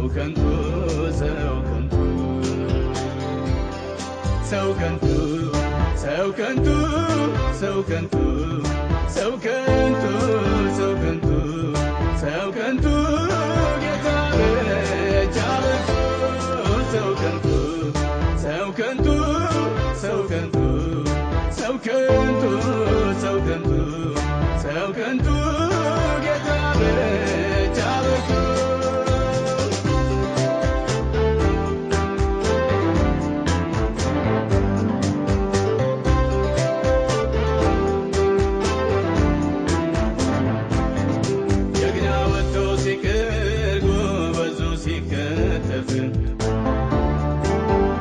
ሰው ከንቱ ሰው ከንቱ ሰው ከንቱ ሰው ከንቱ ሰው ከንቱ ሰው ከንቱ ሰው ከንቱ ሰው ከንቱ ጌታ ብቻ በርቱ ሰው ከንቱ ሰው ከንቱ ሰው ከንቱ ሰው ከንቱ ሰው ከንቱ ሰው ከንቱ ጌታ ብቻ በርቱ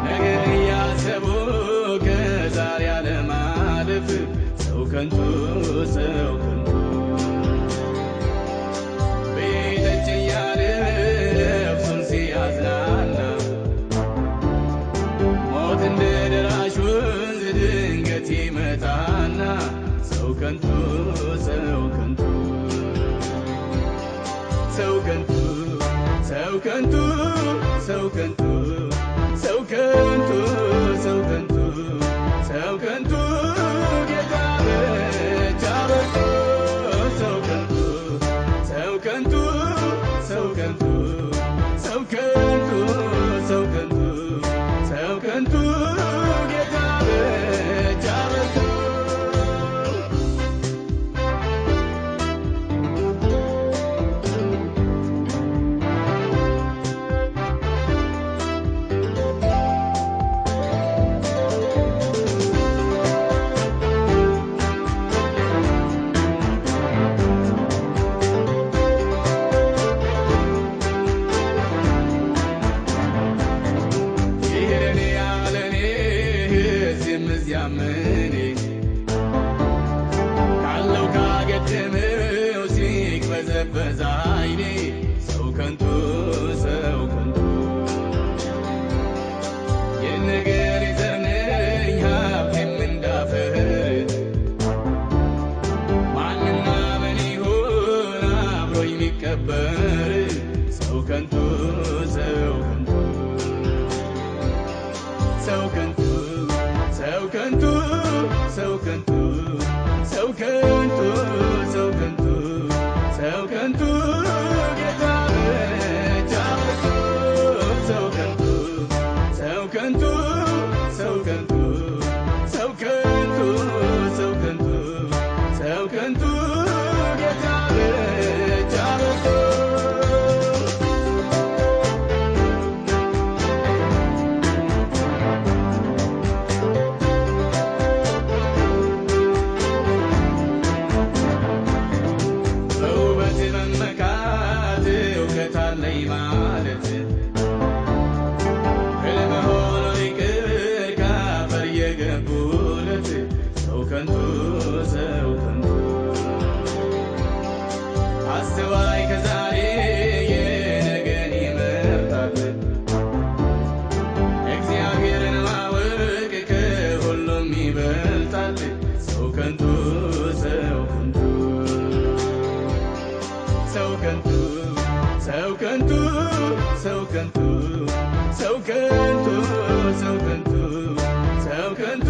ነገር እያሰቡ ከዛሬ አለማለፍ ሰው ከንቱ ሰው ከንቱ ቤተች እያለ ነፍሱን ሲያዝናና ሞት እንደ ደራሽ ወንዝ ድንገት ይመጣና ሰው ከንቱ ሰው ከንቱ ሰው ከንቱ ሰው ከንቱ ሰው ከንቱ ሰው ከንቱ ሰው ከንቱ ሰው ከንቱ ጌታ ብቻ በርቱ ሰው ከንቱ ሰው ከንቱ ሰው ከንቱ ሰው ከንቱ ሰው ከንቱ ሰው ከንቱ ጌታ ብቻ በርቱ ያመኔ ካለው ካገደመው ሲቅበዘበዝ ዓይኔ ሰው ከንቱ ሰው ከንቱ የነገር ዘር ነኝ ሀብቴም እንዳፈር ማንና ምን ይሁን አብሮኝ የሚቀበር ሰው ከንቱ ሰው ከንቱ ሰው ከንቱ ሰው ከንቱ ሰው ከንቱ ሰው ከንቱ ሰው ከንቱ ሰው ከንቱ ጌታ ብቻ በርቱ ሰው ከንቱ ሰው ከንቱ ሰው ከንቱ ሰው ከንቱ ሰው ከንቱ ሰው ከንቱ ጌታ ብቻ በርቱ ታለይ ማለት ለመሆኑ ይቅር ካፈር የገቡለት ሰው ከንቱ ሰው ከንቱ አስተዋይ ከዛሬ የነገን ይመርጣል እግዚአብሔርን ማወቅ ከሁሉም ይበልጣል ሰው ከንቱ ሰው ከንቱ ሰው ከንቱ ሰው ከንቱ ሰው ከንቱ ሰው ከንቱ ሰው ከንቱ ሰው ከንቱ